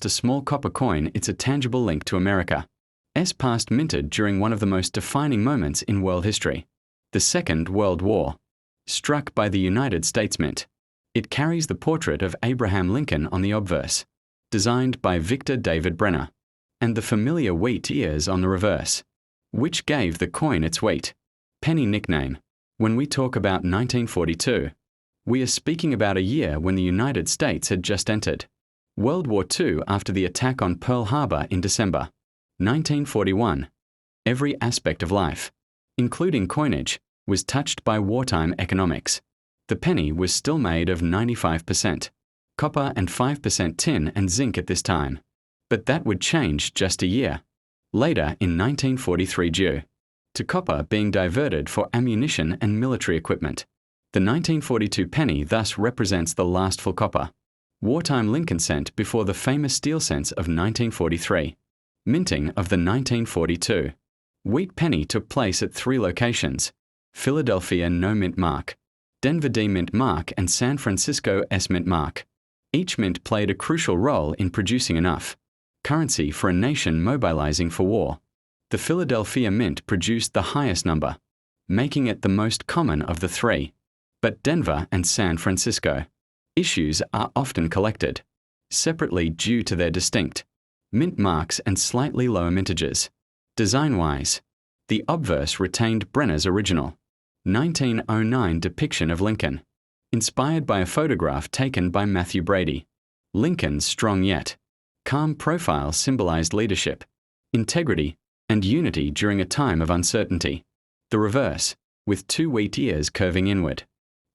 a small copper coin, it's a tangible link to America. Past minted during one of the most defining moments in world history, the Second World War. Struck by the United States Mint. It carries the portrait of Abraham Lincoln on the obverse, designed by Victor David Brenner, and the familiar wheat ears on the reverse, which gave the coin its weight. Penny nickname. When we talk about 1942, we are speaking about a year when the United States had just entered World War II after the attack on Pearl Harbor in December 1941. Every aspect of life, including coinage, was touched by wartime economics. The penny was still made of 95% copper and 5% tin and zinc at this time. But that would change just a year later in 1943 due to copper being diverted for ammunition and military equipment. The 1942 penny thus represents the last full copper wartime Lincoln cent before the famous steel cents of 1943. Minting of the 1942 wheat penny took place at 3 locations: Philadelphia No Mint Mark, Denver D Mint Mark, and San Francisco S Mint Mark. Each mint played a crucial role in producing enough currency for a nation mobilizing for war. The Philadelphia Mint produced the highest number, making it the most common of the 3. But Denver and San Francisco issues are often collected separately due to their distinct mint marks and slightly lower mintages. Design-wise, the obverse retained Brenner's original 1909 depiction of Lincoln, inspired by a photograph taken by Matthew Brady. Lincoln's strong yet calm profile symbolized leadership, integrity, and unity during a time of uncertainty. The reverse, with 2 wheat ears curving inward,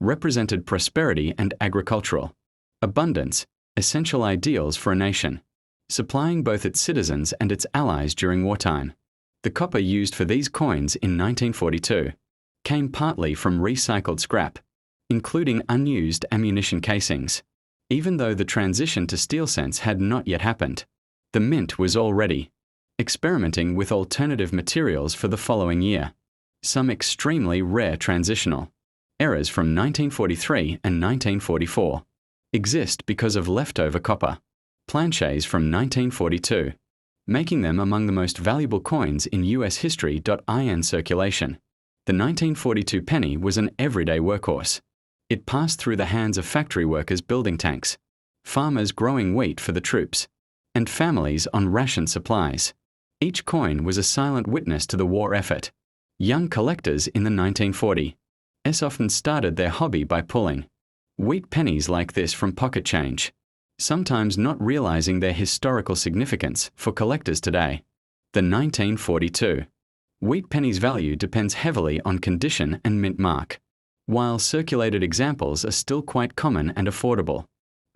represented prosperity and agricultural abundance, essential ideals for a nation, supplying both its citizens and its allies during wartime. The copper used for these coins in 1942 came partly from recycled scrap, including unused ammunition casings. Even though the transition to steel cents had not yet happened, the mint was already experimenting with alternative materials for the following year. Some extremely rare transitional errors from 1943 and 1944 exist because of leftover copper planchets from 1942, making them among the most valuable coins in US history. In circulation. The 1942 penny was an everyday workhorse. It passed through the hands of factory workers building tanks, farmers growing wheat for the troops, and families on ration supplies. Each coin was a silent witness to the war effort. Young collectors in the 1940s often started their hobby by pulling wheat pennies like this from pocket change, sometimes not realizing their historical significance for collectors today. The 1942 wheat penny's value depends heavily on condition and mint mark. While circulated examples are still quite common and affordable,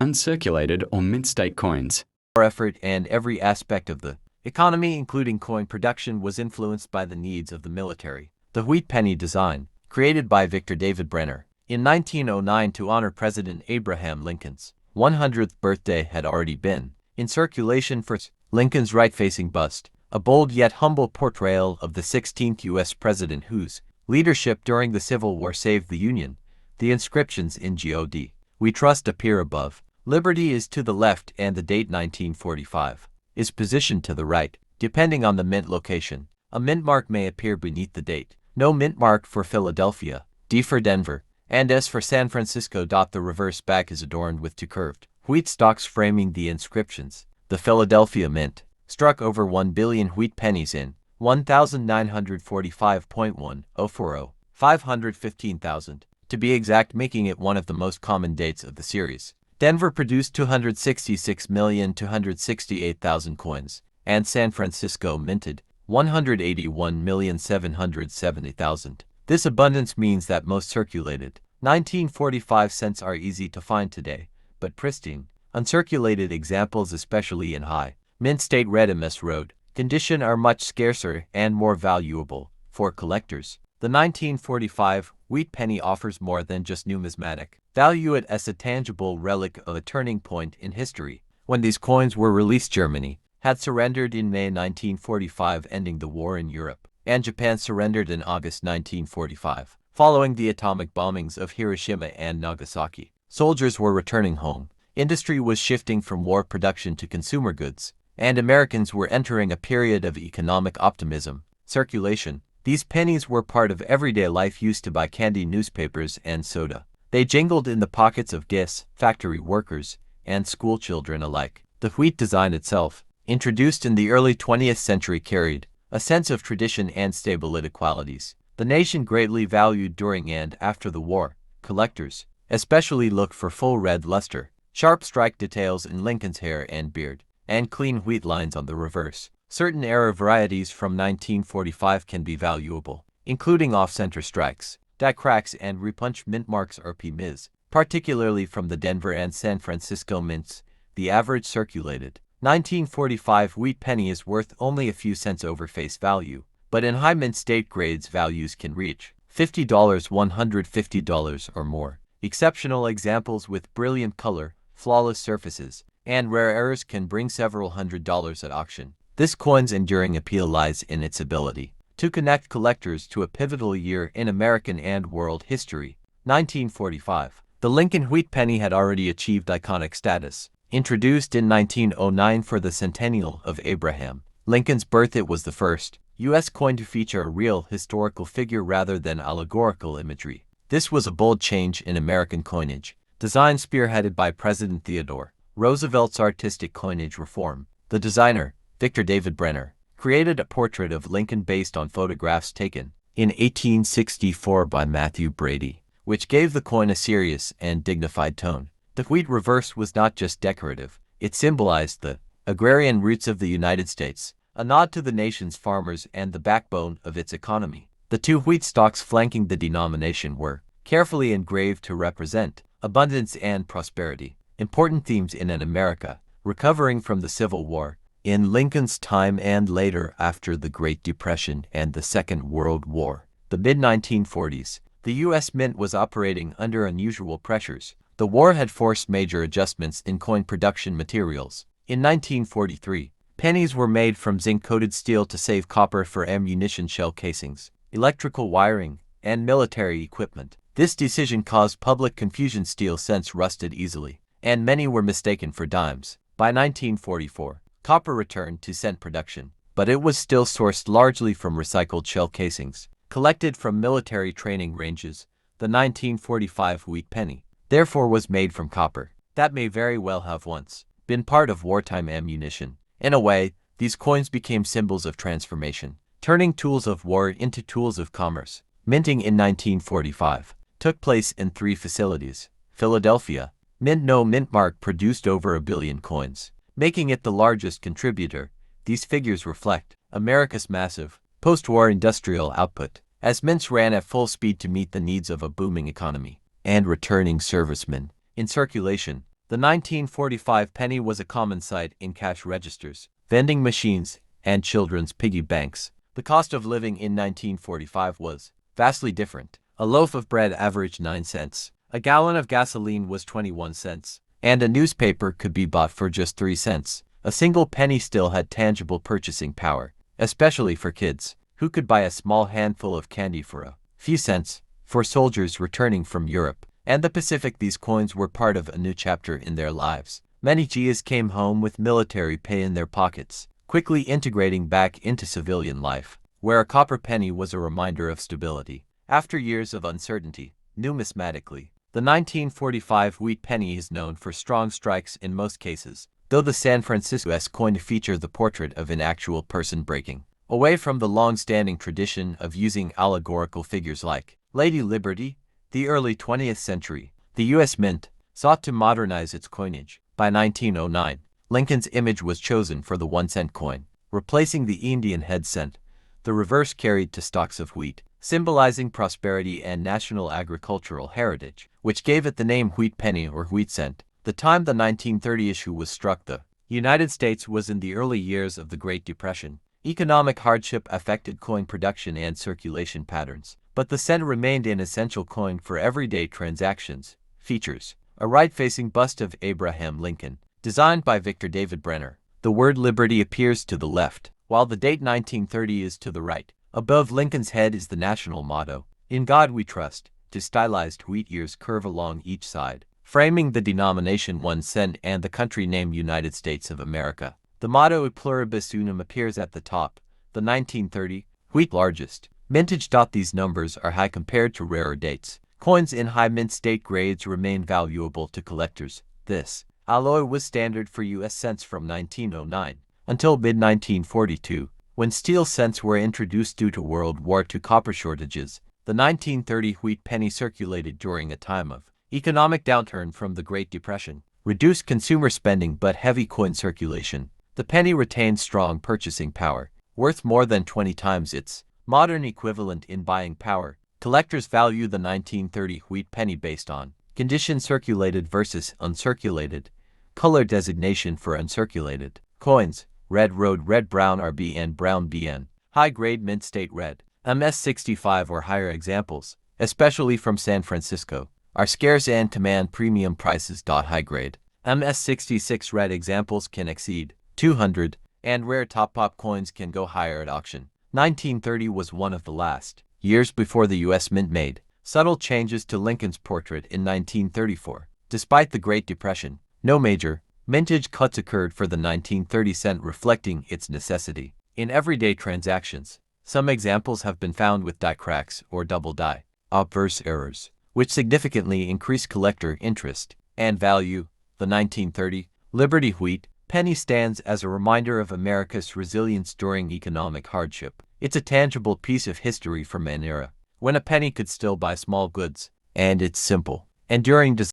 uncirculated or mint state coins. Our effort and every aspect of the economy, including coin production, was influenced by the needs of the military. The wheat penny design, created by Victor David Brenner in 1909 to honor President Abraham Lincoln's 100th birthday, had already been in circulation for Lincoln's right-facing bust, a bold yet humble portrayal of the 16th U.S. president whose leadership during the Civil War saved the Union. The inscriptions in God we trust appear above. Liberty is to the left and the date 1945 is positioned to the right, depending on the mint location. A mint mark may appear beneath the date. No mint mark for Philadelphia, D for Denver, and S for San Francisco. The reverse back is adorned with 2 curved wheat stalks framing the inscriptions. The Philadelphia Mint struck over 1 billion wheat pennies in 1945.1040, 515,000, to be exact, making it one of the most common dates of the series. Denver produced 266,268,000 coins, and San Francisco minted 181,770,000. This abundance means that most circulated 1945 cents are easy to find today, but pristine, uncirculated examples, especially in high mint state red MS road condition, are much scarcer and more valuable for collectors. The 1945 wheat penny offers more than just numismatic value. It as a tangible relic of a turning point in history. When these coins were released, Germany had surrendered in May 1945, ending the war in Europe, and Japan surrendered in August 1945. Following the atomic bombings of Hiroshima and Nagasaki, soldiers were returning home, Industry was shifting from war production to consumer goods, and Americans were entering a period of economic optimism. Circulation. These pennies were part of everyday life, used to buy candy, newspapers, and soda. They jingled in the pockets of guests, factory workers, and school children alike. The wheat design itself, introduced in the early 20th century, carried a sense of tradition and stability qualities. The nation greatly valued during and after the war. Collectors especially looked for full red luster, sharp strike details in Lincoln's hair and beard, and clean wheat lines on the reverse. Certain era varieties from 1945 can be valuable, including off-center strikes, die cracks, and repunched mint marks or Pennies, particularly from the Denver and San Francisco mints. The average circulated 1945 wheat penny is worth only a few cents over face value, but in high mint state grades values can reach $50, $150 or more. Exceptional examples with brilliant color, flawless surfaces, and rare errors can bring several $100s at auction. This coin's enduring appeal lies in its ability to connect collectors to a pivotal year in American and world history. 1945. The Lincoln wheat penny had already achieved iconic status. Introduced in 1909 for the centennial of Abraham Lincoln's birth, it was the first U.S. coin to feature a real historical figure rather than allegorical imagery. This was a bold change in American coinage design, spearheaded by President Theodore Roosevelt's artistic coinage reform. The designer, Victor David Brenner, created a portrait of Lincoln based on photographs taken in 1864 by Matthew Brady, which gave the coin a serious and dignified tone. The wheat reverse was not just decorative, it symbolized the agrarian roots of the United States, a nod to the nation's farmers and the backbone of its economy. The two wheat stalks flanking the denomination were carefully engraved to represent abundance and prosperity, important themes in an America recovering from the Civil War, in Lincoln's time and later after the Great Depression and the Second World War. The mid-1940s, the U.S. Mint was operating under unusual pressures. The war had forced major adjustments in coin production materials. In 1943, pennies were made from zinc-coated steel to save copper for ammunition shell casings, electrical wiring, and military equipment. This decision caused public confusion. Steel cents rusted easily, and many were mistaken for dimes. By 1944, copper returned to cent production, but it was still sourced largely from recycled shell casings, collected from military training ranges. The 1945 wheat penny, therefore, was made from copper. That may very well have once been part of wartime ammunition. In a way, these coins became symbols of transformation, turning tools of war into tools of commerce. Minting in 1945 took place in 3 facilities. Philadelphia, Mint No Mint Mark produced over 1 billion coins, making it the largest contributor. These figures reflect America's massive post-war industrial output, as mints ran at full speed to meet the needs of a booming economy and returning servicemen. In circulation, the 1945 penny was a common sight in cash registers, vending machines, and children's piggy banks. The cost of living in 1945 was vastly different. A loaf of bread averaged 9 cents, a gallon of gasoline was 21 cents, and a newspaper could be bought for just 3 cents. A single penny still had tangible purchasing power, especially for kids, who could buy a small handful of candy for a few cents. For soldiers returning from Europe and the Pacific, these coins were part of a new chapter in their lives. Many GIs came home with military pay in their pockets, quickly integrating back into civilian life, where a copper penny was a reminder of stability. After years of uncertainty, numismatically, the 1945 wheat penny is known for strong strikes in most cases, though the San Francisco coin featured the portrait of an actual person breaking away from the long-standing tradition of using allegorical figures like Lady Liberty. The early 20th century, the U.S. Mint sought to modernize its coinage. By 1909, Lincoln's image was chosen for the 1-cent coin, replacing the Indian head cent. The reverse carried 2 stalks of wheat, symbolizing prosperity and national agricultural heritage, which gave it the name wheat penny or wheat cent. The time the 1930 issue was struck, the United States was in the early years of the Great Depression. Economic hardship affected coin production and circulation patterns, but the cent remained an essential coin for everyday transactions. Features: a right-facing bust of Abraham Lincoln, designed by Victor David Brenner. The word liberty appears to the left, while the date 1930 is to the right. Above Lincoln's head is the national motto, "In God We Trust." 2 stylized wheat ears curve along each side, framing the denomination 1 cent and the country name United States of America. The motto E pluribus unum appears at the top. The 1930 wheat largest mintage. These numbers are high compared to rarer dates. Coins in high mint state grades remain valuable to collectors. This alloy was standard for U.S. cents from 1909 until mid-1942, when steel cents were introduced due to World War II copper shortages. The 1930 wheat penny circulated during a time of economic downturn from the Great Depression, reduced consumer spending but heavy coin circulation. The penny retained strong purchasing power, worth more than 20 times its modern equivalent in buying power. Collectors value the 1930 wheat penny based on condition: circulated versus uncirculated, color designation for uncirculated coins, red road, red brown RBN, brown BN, high grade mint state red, MS65 or higher. Examples, especially from San Francisco, are scarce and command premium prices. High grade MS66 red examples can exceed 200, and rare top pop coins can go higher at auction. 1930 was one of the last years before the U.S. Mint made subtle changes to Lincoln's portrait in 1934. Despite the Great Depression, no major mintage cuts occurred for the 1930 cent, reflecting its necessity in everyday transactions. Some examples have been found with die cracks or double die obverse errors, which significantly increase collector interest and value. The 1930 Liberty wheat penny stands as a reminder of America's resilience during economic hardship. It's a tangible piece of history from an era when a penny could still buy small goods, and its simple, enduring design